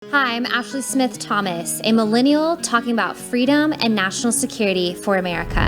Hi, I'm Ashley Smith Thomas, a millennial talking about freedom and national security for America.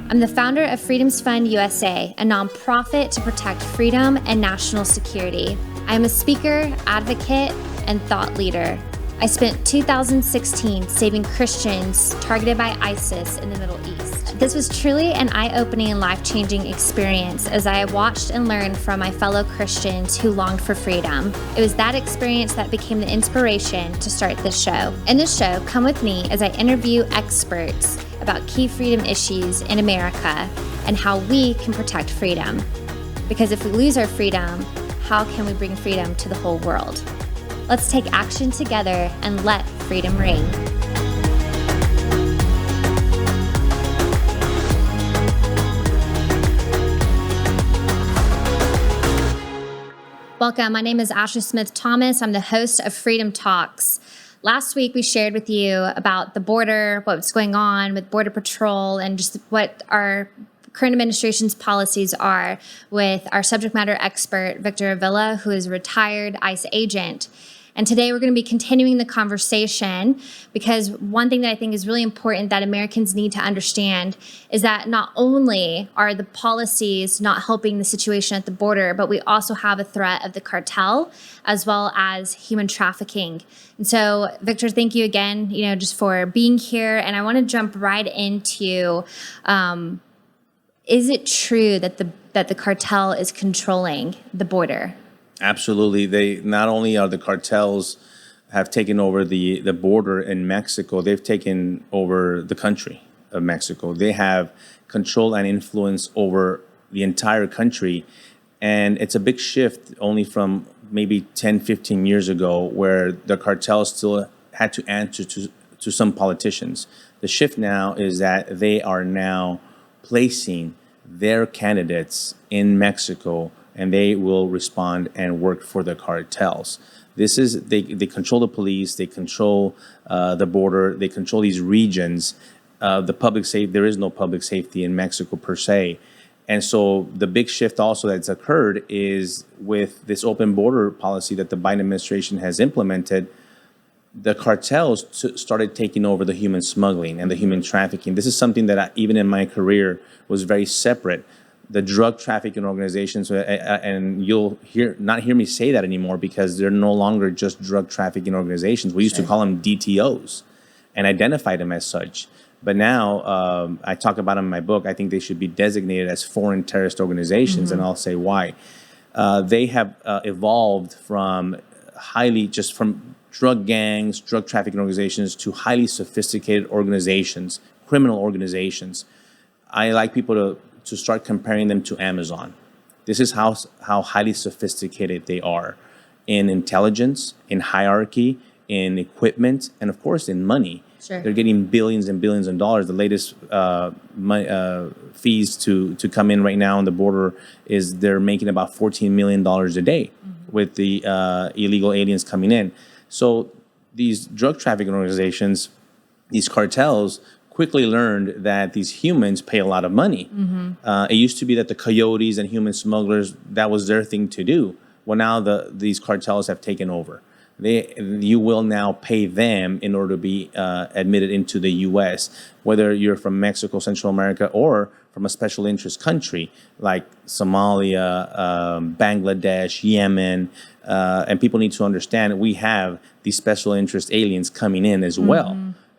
I'm the founder of Freedom's Fund USA, a nonprofit to protect freedom and national security. I am a speaker, advocate, and thought leader. I spent 2016 saving Christians targeted by ISIS in the Middle East. This was truly an eye-opening and life-changing experience as I watched and learned from my fellow Christians who longed for freedom. It was that experience that became the inspiration to start this show. In this show, come with me as I interview experts about key freedom issues in America and how we can protect freedom. Because if we lose our freedom, how can we bring freedom to the whole world? Let's take action together and let freedom ring. Welcome. My name is Ashley Smith Thomas. I'm the host of Freedom Talks. Last week, we shared with you about the border, what's going on with Border Patrol, and just what our current administration's policies are with our subject matter expert, Victor Avila, who is a retired ICE agent. And today we're going to be continuing the conversation because one thing that I think is really important that Americans need to understand is that not only are the policies not helping the situation at the border, but we also have a threat of the cartel as well as human trafficking. And so, Victor, thank you again, just for being here. And I want to jump right into, is it true that the cartel is controlling the border? Absolutely. They not only are the cartels have taken over the border in Mexico, they've taken over the country of Mexico. They have control and influence over the entire country. And it's a big shift only from maybe 10, 15 years ago where the cartels still had to answer to some politicians. The shift now is that they are now placing their candidates in Mexico and they will respond and work for the cartels. This is they control the police, they control the border, they control these regions. The public safety, there is no public safety in Mexico per se. And so the big shift also that's occurred is with this open border policy that the Biden administration has implemented, the cartels started taking over the human smuggling and the human trafficking. This is something that even in my career was very separate. The drug trafficking organizations, and you'll not hear me say that anymore because they're no longer just drug trafficking organizations. We used to call them DTOs and identify them as such. But now I talk about them in my book. I think they should be designated as foreign terrorist organizations, and I'll say why. They have evolved from from drug gangs, drug trafficking organizations to highly sophisticated organizations, criminal organizations. I like people to start comparing them to Amazon. This is how highly sophisticated they are in intelligence, in hierarchy, in equipment, and of course in money. Sure. They're getting billions and billions of dollars. The latest fees to come in right now on the border is they're making about $14 million a day with the illegal aliens coming in. So these drug trafficking organizations, these cartels, quickly learned that these humans pay a lot of money. It used to be that the coyotes and human smugglers, that was their thing to do. Well, now these cartels have taken over. You will now pay them in order to be admitted into the U.S., whether you're from Mexico, Central America, or from a special interest country like Somalia, Bangladesh, Yemen. And people need to understand we have these special interest aliens coming in as well.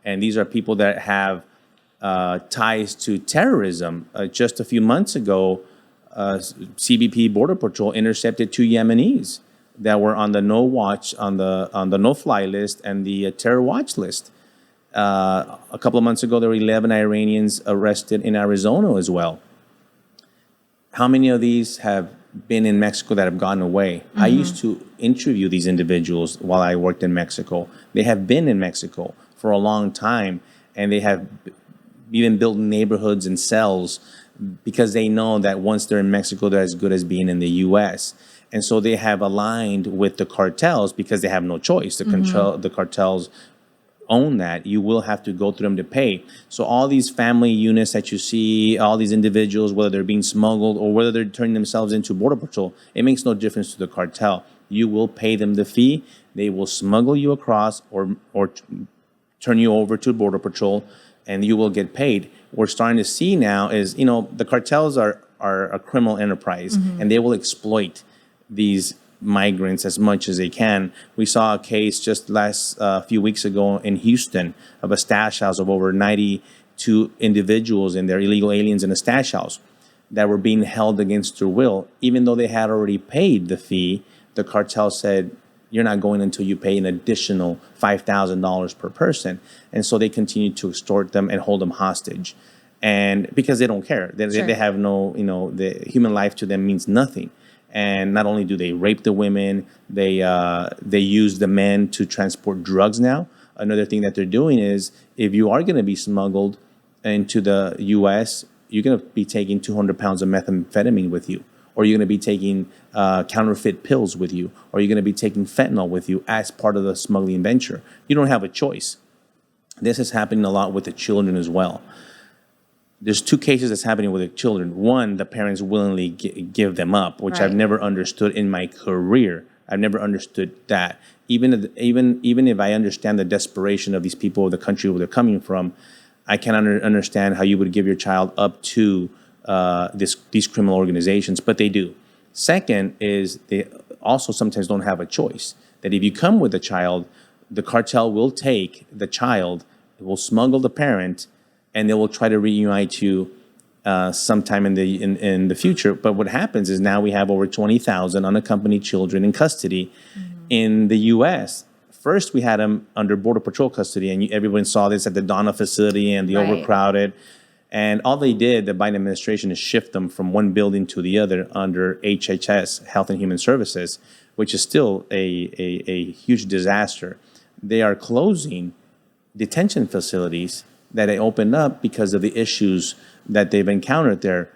And these are people that have ties to terrorism. Just a few months ago, CBP Border Patrol intercepted 2 Yemenis that were on the no-fly list and the terror watch list. A couple of months ago, there were 11 Iranians arrested in Arizona as well. How many of these have been in Mexico that have gotten away? I used to interview these individuals while I worked in Mexico. They have been in Mexico for a long time, and they have even built neighborhoods and cells because they know that once they're in Mexico, they're as good as being in the U.S. And so they have aligned with the cartels because they have no choice. The cartels own that. You will have to go through them to pay. So all these family units that you see, all these individuals, whether they're being smuggled or whether they're turning themselves into Border Patrol, it makes no difference to the cartel. you will pay them the fee. They will smuggle you across or turn you over to Border Patrol, and you will get paid. We're starting to see now is, the cartels are a criminal enterprise, and they will exploit these migrants as much as they can. We saw a case just last few weeks ago in Houston of a stash house of over 92 individuals and their illegal aliens in a stash house that were being held against their will. Even though they had already paid the fee, the cartel said, you're not going until you pay an additional $5,000 per person. And so they continue to extort them and hold them hostage. And because they don't care, they have no, the human life to them means nothing. And not only do they rape the women, they use the men to transport drugs now. Another thing that they're doing is, if you are going to be smuggled into the U.S., you're going to be taking 200 pounds of methamphetamine with you, or you're going to be taking counterfeit pills with you, or you're going to be taking fentanyl with you as part of the smuggling venture. You don't have a choice. This is happening a lot with the children as well. There's two cases that's happening with the children. One, the parents willingly give them up, which I've never understood in my career. I've never understood that. Even if I understand the desperation of these people, the country where they're coming from, I can understand how you would give your child up to these criminal organizations, but they do. Second is they also sometimes don't have a choice. That if you come with a child, the cartel will take the child, will smuggle the parent, and they will try to reunite you sometime in the future. But what happens is now we have over 20,000 unaccompanied children in custody in the U.S. First, we had them under Border Patrol custody, and everyone saw this at the Donna facility and the overcrowded. And all they did, the Biden administration, is shift them from one building to the other under HHS, Health and Human Services, which is still a huge disaster. They are closing detention facilities that they opened up because of the issues that they've encountered there.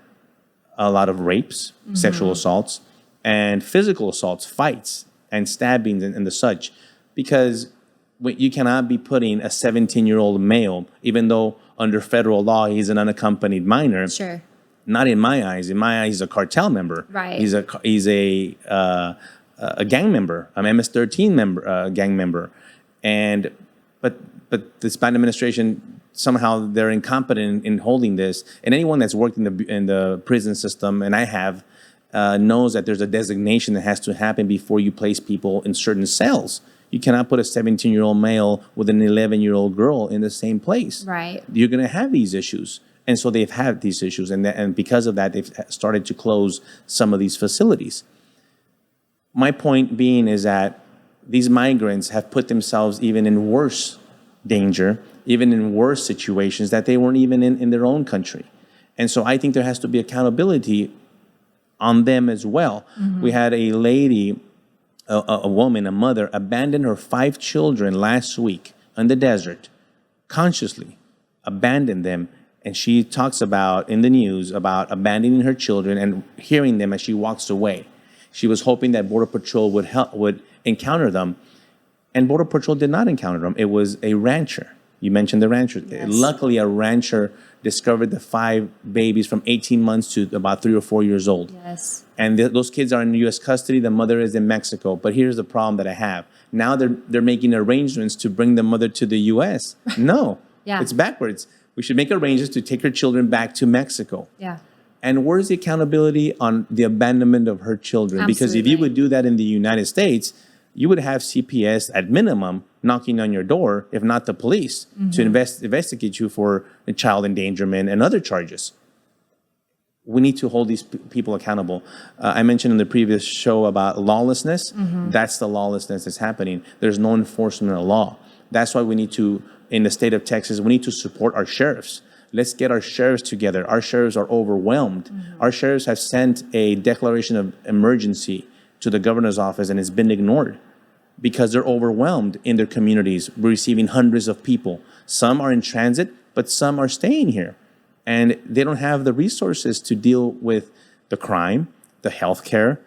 A lot of rapes, sexual assaults, and physical assaults, fights, and stabbings and the such. Because you cannot be putting a 17-year-old male, even though under federal law he's an unaccompanied minor. Sure. Not in my eyes. In my eyes, he's a cartel member. Right. He's a gang member, an MS-13 member, gang member, but this Biden administration, somehow they're incompetent in holding this. And anyone that's worked in the prison system, and I have, knows that there's a designation that has to happen before you place people in certain cells. You cannot put a 17-year-old male with an 11-year-old girl in the same place. Right. You're going to have these issues. And so they've had these issues. And because of that, they've started to close some of these facilities. My point being is that these migrants have put themselves even in worse danger, even in worse situations that they weren't even in their own country. And so I think there has to be accountability on them as well. We had a lady, a woman, a mother, abandon her 5 children last week in the desert, consciously abandoned them. And she talks about in the news about abandoning her children and hearing them as she walks away. She was hoping that Border Patrol would encounter them, and Border Patrol did not encounter them. It was a rancher. You mentioned the rancher. Yes. Luckily, a rancher discovered the 5 babies from 18 months to about 3 or 4 years old. Yes. And those kids are in U.S. custody. The mother is in Mexico. But here's the problem that I have. Now they're making arrangements to bring the mother to the U.S. No. It's backwards. We should make arrangements to take her children back to Mexico. Yeah. And where's the accountability on the abandonment of her children? Absolutely. Because if you would do that in the United States, you would have CPS at minimum knocking on your door, if not the police, to investigate you for child endangerment and other charges. We need to hold these people accountable. I mentioned in the previous show about lawlessness. That's the lawlessness that's happening. There's no enforcement of law. That's why we need to, in the state of Texas, we need to support our sheriffs. Let's get our sheriffs together. Our sheriffs are overwhelmed. Our sheriffs have sent a declaration of emergency to the governor's office, and it's been ignored because they're overwhelmed in their communities, receiving hundreds of people. Some are in transit, but some are staying here. And they don't have the resources to deal with the crime, the healthcare,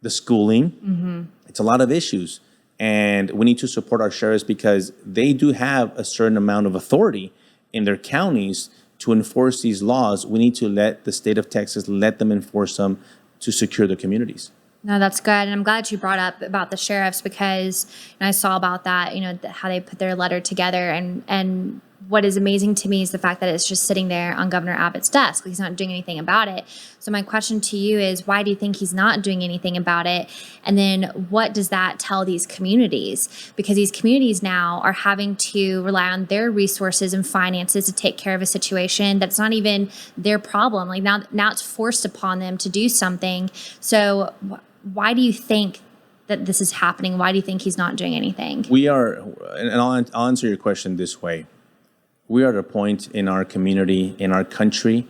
the schooling. It's a lot of issues. And we need to support our sheriffs because they do have a certain amount of authority in their counties to enforce these laws. We need to let the state of Texas, let them enforce them to secure the communities. No, that's good. And I'm glad you brought up about the sheriffs because I saw about that, how they put their letter together. And what is amazing to me is the fact that it's just sitting there on Governor Abbott's desk. He's not doing anything about it. So my question to you is, why do you think he's not doing anything about it? And then what does that tell these communities? Because these communities now are having to rely on their resources and finances to take care of a situation that's not even their problem. Like now it's forced upon them to do something. So why do you think that this is happening? Why do you think he's not doing anything? We are, and I'll answer your question this way. We are at a point in our community, in our country,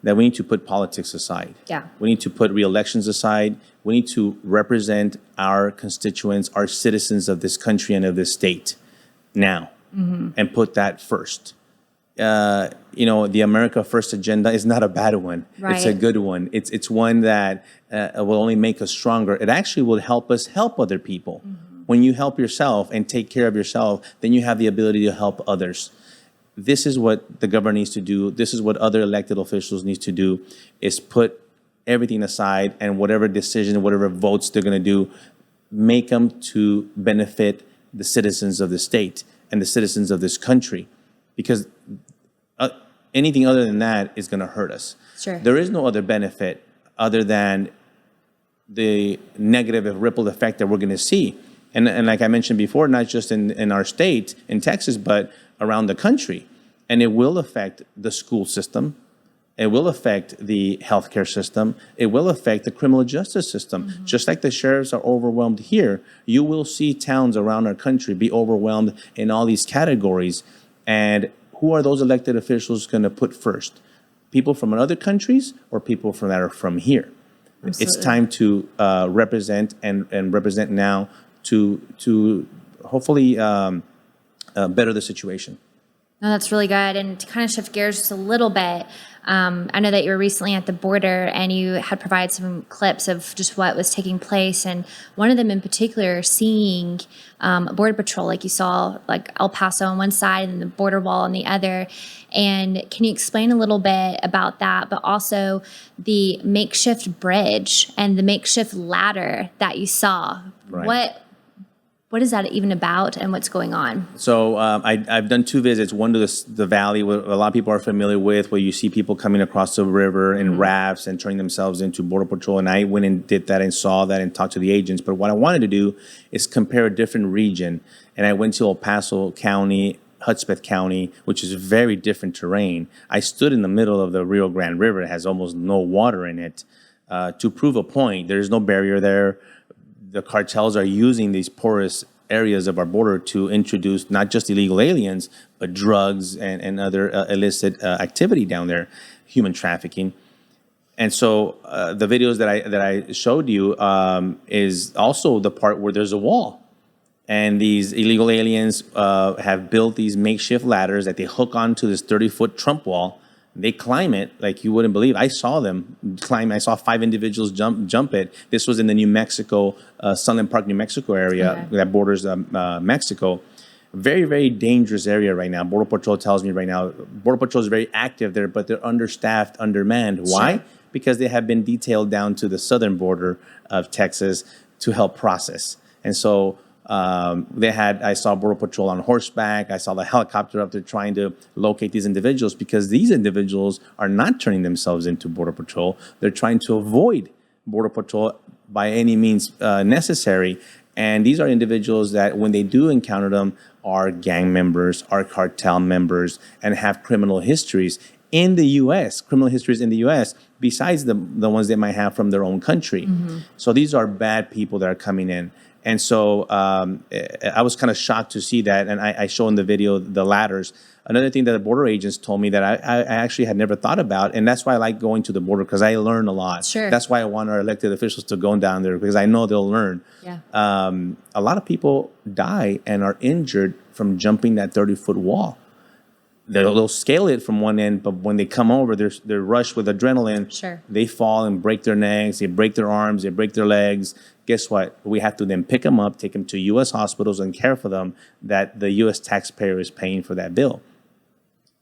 that we need to put politics aside. Yeah. We need to put re-elections aside. We need to represent our constituents, our citizens of this country and of this state now, and put that first. The America First agenda is not a bad one. Right. It's a good one. It's one that will only make us stronger. It actually will help us help other people. When you help yourself and take care of yourself, then you have the ability to help others. This is what the governor needs to do. This is what other elected officials need to do, is put everything aside and whatever decision, whatever votes they're going to do, make them to benefit the citizens of the state and the citizens of this country. Because anything other than that is going to hurt us. Sure. There is no other benefit other than the negative ripple effect that we're going to see. And like I mentioned before, not just in our state, in Texas, but around the country. And it will affect the school system. It will affect the healthcare system. It will affect the criminal justice system. Just like the sheriffs are overwhelmed here, you will see towns around our country be overwhelmed in all these categories. And who are those elected officials going to put first? People from other countries or people that are from here? Absolutely. It's time to represent and represent now to hopefully better the situation. No, that's really good. And to kind of shift gears just a little bit, I know that you were recently at the border and you had provided some clips of just what was taking place. And one of them in particular, seeing Border Patrol, like you saw like El Paso on one side and the border wall on the other. And can you explain a little bit about that, but also the makeshift bridge and the makeshift ladder that you saw? Right. What is that even about and what's going on? So I've done 2 visits, one to the valley, where a lot of people are familiar with, where you see people coming across the river in rafts and turning themselves into Border Patrol. And I went and did that and saw that and talked to the agents. But what I wanted to do is compare a different region. And I went to El Paso County, Hudspeth County, which is very different terrain. I stood in the middle of the Rio Grande River. It has almost no water in it. To prove a point, there's no barrier there. The cartels are using these porous areas of our border to introduce not just illegal aliens, but drugs and other illicit activity down there, human trafficking. And so the videos that I showed you is also the part where there's a wall. And these illegal aliens have built these makeshift ladders that they hook onto this 30-foot Trump wall. They climb it like you wouldn't believe. I saw them climb. I saw 5 individuals jump it. This was in the New Mexico, Sunland Park, New Mexico area that borders Mexico. Very, very dangerous area right now. Border Patrol tells me right now, Border Patrol is very active there, but they're understaffed, undermanned. Why? Because they have been detailed down to the southern border of Texas to help process. And so I saw Border Patrol on horseback. I saw the helicopter up there trying to locate these individuals, because these individuals are not turning themselves into Border Patrol. They're trying to avoid Border Patrol by any means necessary. And these are individuals that, when they do encounter them, are gang members, are cartel members, and have criminal histories in the U.S., besides the ones they might have from their own country. So these are bad people that are coming in. And so I was kind of shocked to see that. And I show in the video the ladders. Another thing that the border agents told me that I actually had never thought about, and that's why I like going to the border, because I learn a lot. Sure. That's why I want our elected officials to go down there, because I know they'll learn. Yeah. A lot of people die and are injured from jumping that 30-foot wall. They'll scale it from one end, but when they come over, they're rushed with adrenaline. Sure. They fall and break their necks, they break their arms, they break their legs. Guess what? We have to then pick them up, take them to U.S. hospitals and care for them, that the U.S. taxpayer is paying for that bill.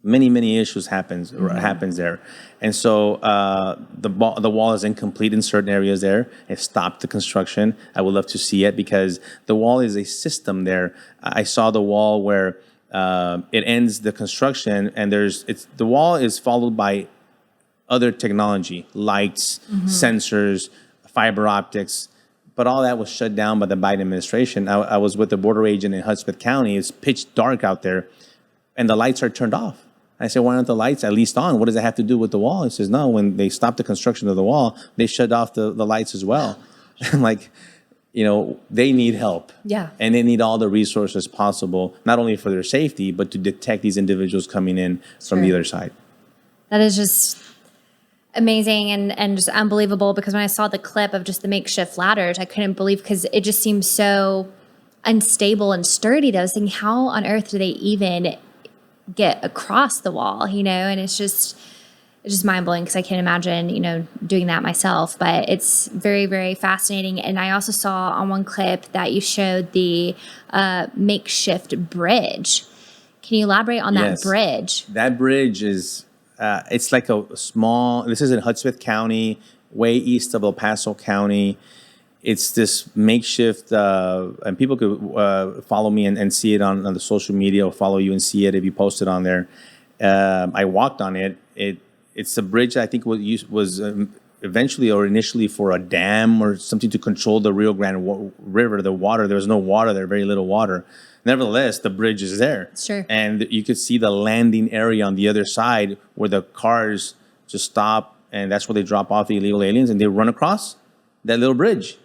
many issues happens there. And so the wall is incomplete in certain areas there. It stopped the construction. I would love to see it because the wall is a system there. I saw the wall where it ends the construction, and the wall is followed by other technology, lights, sensors, fiber optics, but all that was shut down by the Biden administration. I was with the border agent in Hudspeth County. It's pitch dark out there, and the lights are turned off. I said, why aren't the lights at least on? What does that have to do with the wall? He says, no, when they stopped the construction of the wall, they shut off the lights as well. I'm like, they need help. Yeah. And they need all the resources possible, not only for their safety, but to detect these individuals coming in from the other side. That is just amazing and just unbelievable, because when I saw the clip of just the makeshift ladders, I couldn't believe, because it just seems so unstable and sturdy that I was thinking, how on earth do they even get across the wall, and it's just mind-blowing, because I can't imagine, doing that myself. But it's very, very fascinating. And I also saw on one clip that you showed the makeshift bridge. Can you elaborate on that bridge? That bridge is, it's like this is in Hudspeth County, way east of El Paso County. It's this makeshift, and people could follow me and see it on the social media, or follow you and see it if you post it on there. I walked on it. It's a bridge I think was eventually or initially for a dam or something to control the Rio Grande River, the water. There was no water there, very little water. Nevertheless, the bridge is there. Sure. And you could see the landing area on the other side where the cars just stop, and that's where they drop off the illegal aliens, and they run across that little bridge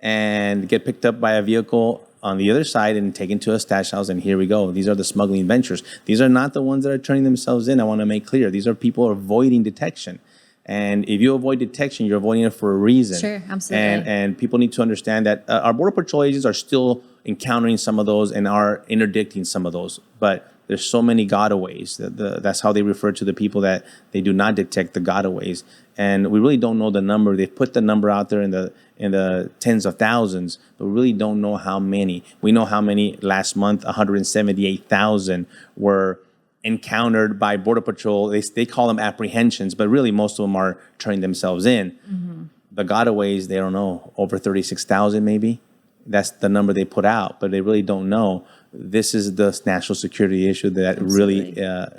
and get picked up by a vehicle on the other side and taken to a stash house. And here we go. These are the smuggling ventures. These are not the ones that are turning themselves in. I want to make clear. These are people avoiding detection. And if you avoid detection, you're avoiding it for a reason. Sure, absolutely. And people need to understand that our Border Patrol agents are still encountering some of those and are interdicting some of those. But there's so many gotaways. That's how they refer to the people that they do not detect, the gotaways. And we really don't know the number. They've put the number out there in the tens of thousands, but we really don't know how many. We know how many last month. 178,000 were encountered by Border Patrol. They call them apprehensions, but really most of them are turning themselves in. Mm-hmm. The gotaways, they don't know, over 36,000 maybe. That's the number they put out, but they really don't know. This is the national security issue that really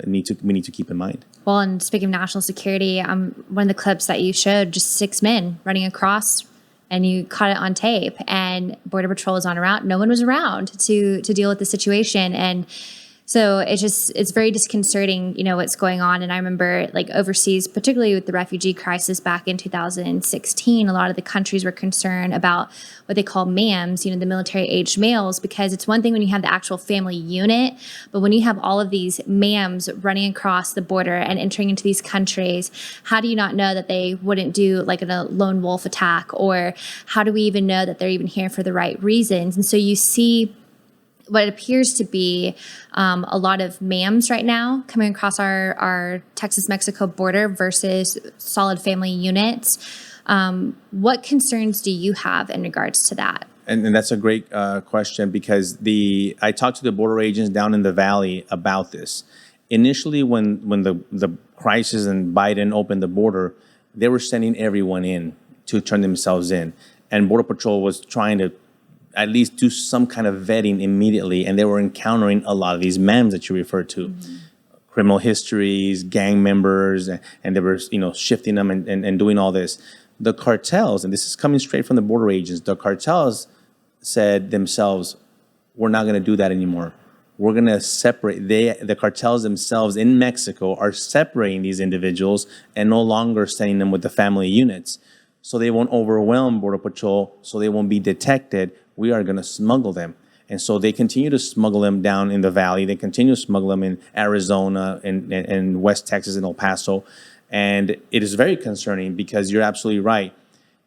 we need to keep in mind. Well, and speaking of national security, one of the clips that you showed, just 6 men running across, and you caught it on tape, and Border Patrol was on a route. No one was around to deal with the situation. And so it's very disconcerting, what's going on. And I remember, like, overseas, particularly with the refugee crisis back in 2016, a lot of the countries were concerned about what they call MAMs, the military-aged males, because it's one thing when you have the actual family unit, but when you have all of these MAMs running across the border and entering into these countries, how do you not know that they wouldn't do like a lone wolf attack? Or how do we even know that they're even here for the right reasons? And so you see what appears to be a lot of MAMs right now coming across our Texas-Mexico border versus solid family units. What concerns do you have in regards to that? And that's a great question, because I talked to the border agents down in the valley about this. Initially, when the crisis and Biden opened the border, they were sending everyone in to turn themselves in. And Border Patrol was trying to at least do some kind of vetting immediately, and they were encountering a lot of these MAMs that you referred to, criminal histories, gang members, and they were shifting them and doing all this. The cartels, and this is coming straight from the border agents, the cartels said themselves, we're not going to do that anymore. We're going to separate. The cartels themselves in Mexico are separating these individuals and no longer sending them with the family units. So they won't overwhelm Border Patrol, so they won't be detected. We are going to smuggle them. And so they continue to smuggle them down in the valley. They continue to smuggle them in Arizona and West Texas and El Paso. And it is very concerning, because you're absolutely right.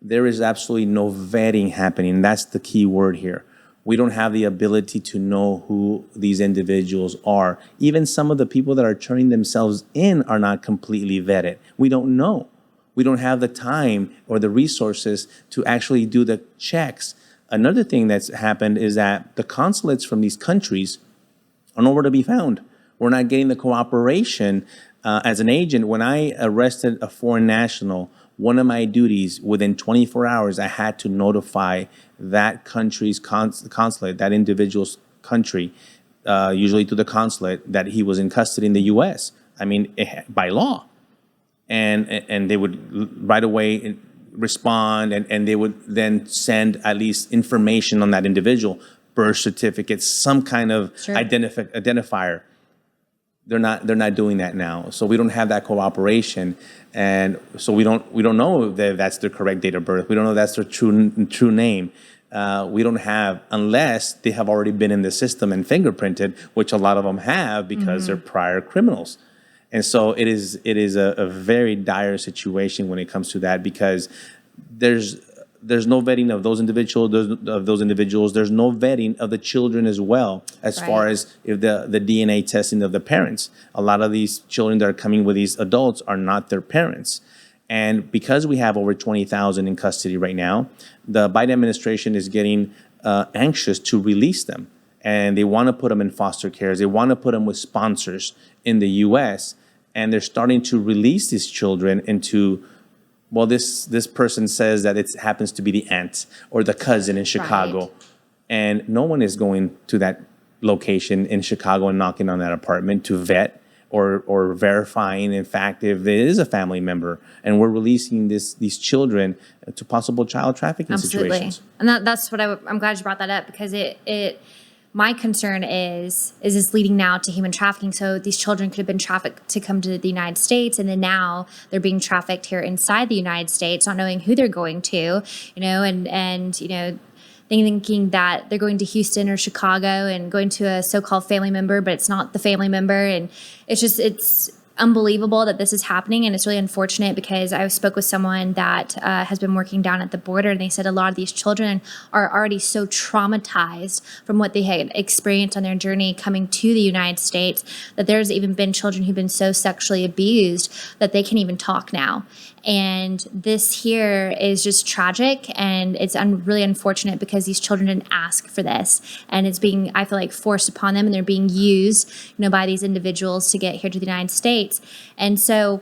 There is absolutely no vetting happening. That's the key word here. We don't have the ability to know who these individuals are. Even some of the people that are turning themselves in are not completely vetted. We don't know. We don't have the time or the resources to actually do the checks. Another thing that's happened is that the consulates from these countries are nowhere to be found. We're not getting the cooperation. As an agent, when I arrested a foreign national, one of my duties within 24 hours, I had to notify that country's consulate, that individual's country, usually to the consulate, that he was in custody in the U.S. I mean, by law. And they would right away respond, and they would then send at least information on that individual, birth certificate, some kind of identifier. They're not doing that now, so we don't have that cooperation, and so we don't know if that's their correct date of birth. We don't know if that's their true name. We don't have, unless they have already been in the system and fingerprinted, which a lot of them have because they're prior criminals. And so it is a very dire situation when it comes to that, because there's no vetting of those individuals. There's no vetting of the children as well, as far as if the DNA testing of the parents. A lot of these children that are coming with these adults are not their parents. And because we have over 20,000 in custody right now, the Biden administration is getting anxious to release them. And they want to put them in foster care. They want to put them with sponsors in the U.S. And they're starting to release these children into, well, this person says that it happens to be the aunt or the cousin in Chicago. Right. And no one is going to that location in Chicago and knocking on that apartment to vet or verifying, in fact, if it is a family member. And we're releasing these children to possible child trafficking situations. And that's what I'm glad you brought that up, because my concern is this leading now to human trafficking? So these children could have been trafficked to come to the United States, and then now they're being trafficked here inside the United States, not knowing who they're going to, and thinking that they're going to Houston or Chicago and going to a so-called family member, but it's not the family member. And it's unbelievable that this is happening, and it's really unfortunate, because I spoke with someone that has been working down at the border, and they said a lot of these children are already so traumatized from what they had experienced on their journey coming to the United States, that there's even been children who've been so sexually abused that they can't even talk now. And this here is just tragic, and it's really unfortunate, because these children didn't ask for this, and it's being, I feel like, forced upon them, and they're being used, by these individuals to get here to the United States. And so,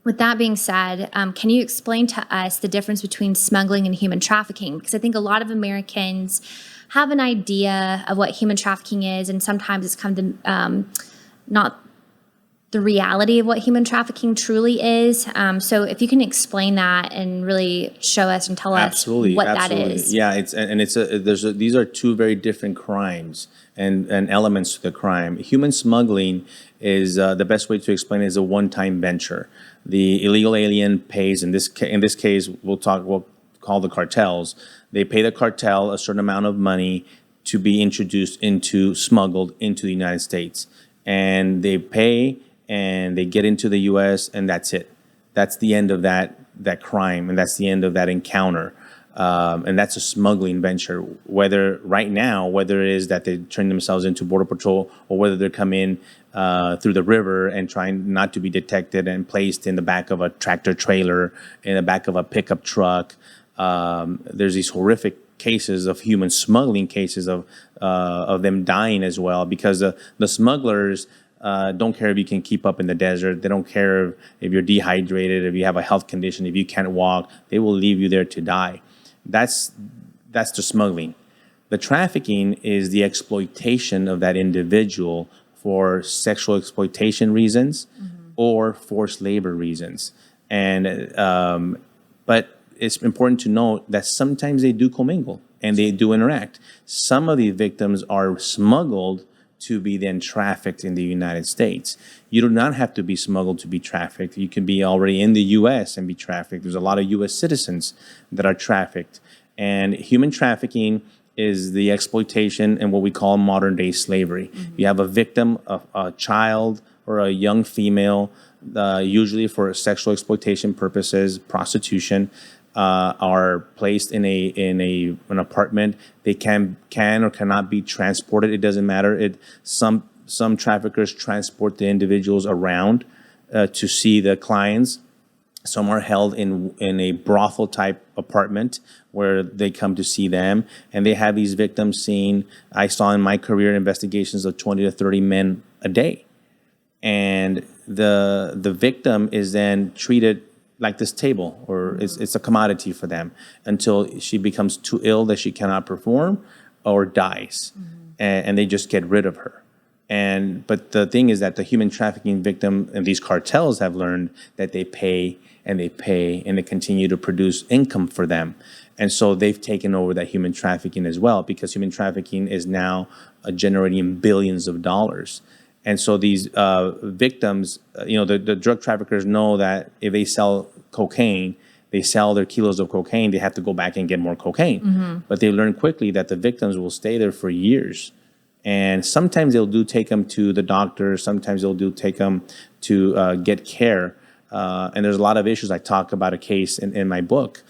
with that being said, can you explain to us the difference between smuggling and human trafficking? Because I think a lot of Americans have an idea of what human trafficking is, and sometimes it's come to not the reality of what human trafficking truly is. So if you can explain that and really show us and tell us what that is. Yeah, these are two very different crimes and elements to the crime. Human smuggling is the best way to explain it is a one-time venture. The illegal alien pays, in this case, we'll call the cartels. They pay the cartel a certain amount of money to be smuggled into the United States. And they pay, and they get into the U.S., and that's it. That's the end of that crime, and that's the end of that encounter. And that's a smuggling venture, whether it is that they turn themselves into Border Patrol, or whether they're coming through the river and trying not to be detected and placed in the back of a tractor trailer, in the back of a pickup truck. There's these horrific cases of human smuggling cases of them dying as well, because the smugglers don't care if you can keep up in the desert. They don't care if you're dehydrated, if you have a health condition, if you can't walk. They will leave you there to die. That's the smuggling. The trafficking is the exploitation of that individual for sexual exploitation reasons or forced labor reasons. And but it's important to note that sometimes they do commingle and they do interact. Some of these victims are smuggled to be then trafficked in the United States. You do not have to be smuggled to be trafficked. You can be already in the U.S. and be trafficked. There's a lot of U.S. citizens that are trafficked. And human trafficking is the exploitation and what we call modern day slavery. You have a victim, a child or a young female, usually for sexual exploitation purposes, prostitution, are placed in an apartment. They can or cannot be transported. It doesn't matter. Some traffickers transport the individuals around to see the clients. Some are held in a brothel type apartment where they come to see them, and they have these victims seen. I saw in my career investigations of 20 to 30 men a day and the victim is then treated like this table, or it's a commodity for them until she becomes too ill that she cannot perform or dies, and they just get rid of her. But the thing is that the human trafficking victim and these cartels have learned that they pay and they pay and they continue to produce income for them. And so they've taken over that human trafficking as well, because human trafficking is now generating billions of dollars. And so these victims, the drug traffickers know that if they sell cocaine, they sell their kilos of cocaine, they have to go back and get more cocaine. But they learn quickly that the victims will stay there for years. And sometimes they'll take them to the doctor. Sometimes they'll take them to get care. And there's a lot of issues. I talk about a case in my book,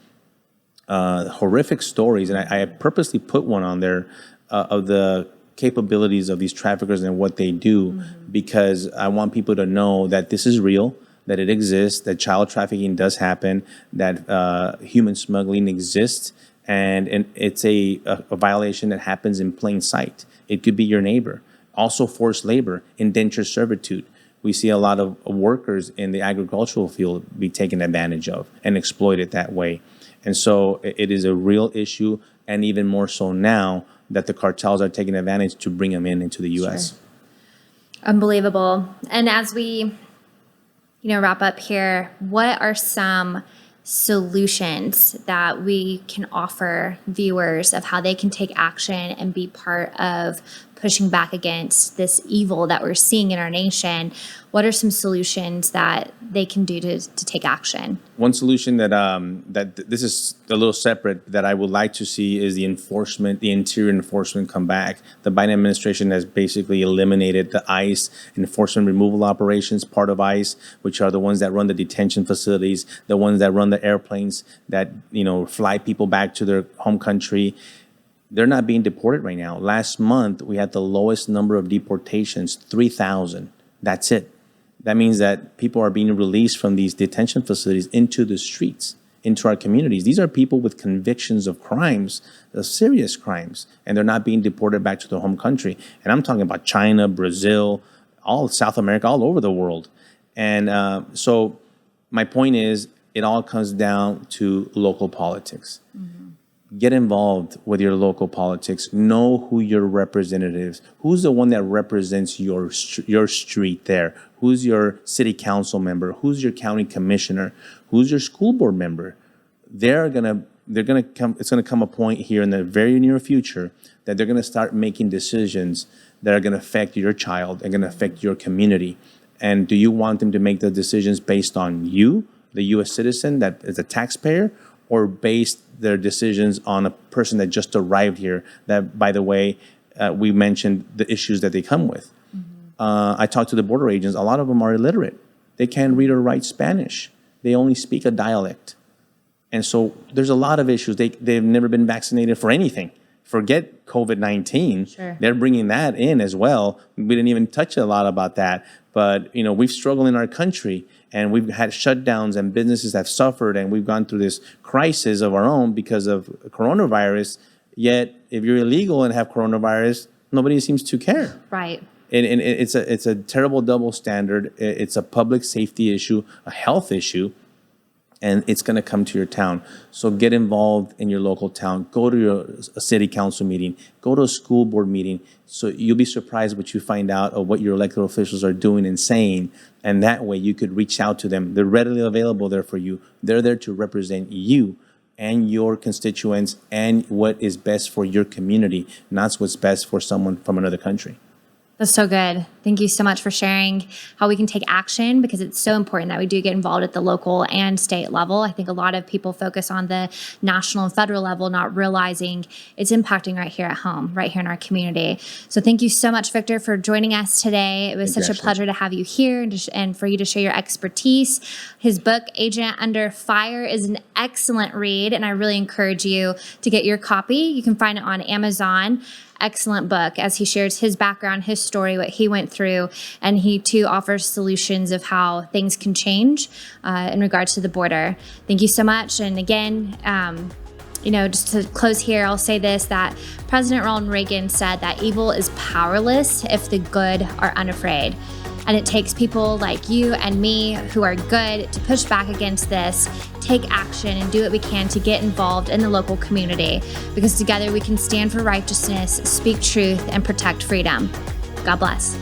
horrific stories. And I purposely put one on there of the capabilities of these traffickers and what they do, because I want people to know that this is real, that it exists, that child trafficking does happen, that human smuggling exists, and it's a violation that happens in plain sight. It could be your neighbor. Also forced labor, indentured servitude. We see a lot of workers in the agricultural field be taken advantage of and exploited that way. And so it is a real issue, and even more so now that the cartels are taking advantage to bring them into the U.S. Sure. Unbelievable. And as we, wrap up here, what are some solutions that we can offer viewers of how they can take action and be part of pushing back against this evil that we're seeing in our nation? What are some solutions that they can do to take action? One solution that this is a little separate that I would like to see is the interior enforcement come back. The Biden administration has basically eliminated the ICE enforcement removal operations, part of ICE, which are the ones that run the detention facilities, the ones that run the airplanes that fly people back to their home country. They're not being deported right now. Last month, we had the lowest number of deportations, 3,000. That's it. That means that people are being released from these detention facilities into the streets, into our communities. These are people with convictions of crimes, of serious crimes, and they're not being deported back to their home country. And I'm talking about China, Brazil, all South America, all over the world. And so my point is, it all comes down to local politics. Get involved with your local politics. Know who your representatives. Who's the one that represents your street there? Who's your city council member? Who's your county commissioner? Who's your school board member? It's gonna come a point here in the very near future that they're gonna start making decisions that are gonna affect your child and gonna affect your community. And do you want them to make the decisions based on you, the U.S. citizen that is a taxpayer, or based their decisions on a person that just arrived here that, by the way, we mentioned the issues that they come with. I talked to the border agents. A lot of them are illiterate. They can't read or write Spanish. They only speak a dialect. And so there's a lot of issues. They've never been vaccinated for anything. Forget COVID-19. Sure. They're bringing that in as well. We didn't even touch a lot about that. But, we've struggled in our country, and we've had shutdowns, and businesses have suffered, and we've gone through this crisis of our own because of coronavirus. Yet, if you're illegal and have coronavirus, nobody seems to care. Right. And it's a terrible double standard. It's a public safety issue, a health issue, and it's going to come to your town. So get involved in your local town. Go to a city council meeting. Go to a school board meeting. So you'll be surprised what you find out of what your elected officials are doing and saying. And that way you could reach out to them. They're readily available there for you. They're there to represent you and your constituents and what is best for your community, not what's best for someone from another country. That's so good. Thank you so much for sharing how we can take action, because it's so important that we do get involved at the local and state level. I think a lot of people focus on the national and federal level, not realizing it's impacting right here at home, right here in our community. So thank you so much, Victor, for joining us today. It was such a pleasure to have you here and for you to share your expertise. His book, Agent Under Fire, is an excellent read, and I really encourage you to get your copy. You can find it on Amazon. Excellent book, as he shares his background, his story, what he went through, and he too offers solutions of how things can change in regards to the border. Thank you so much. And again, Just to close here, I'll say this, that President Ronald Reagan said that evil is powerless if the good are unafraid. And it takes people like you and me who are good to push back against this, take action, and do what we can to get involved in the local community, because together we can stand for righteousness, speak truth, and protect freedom. God bless.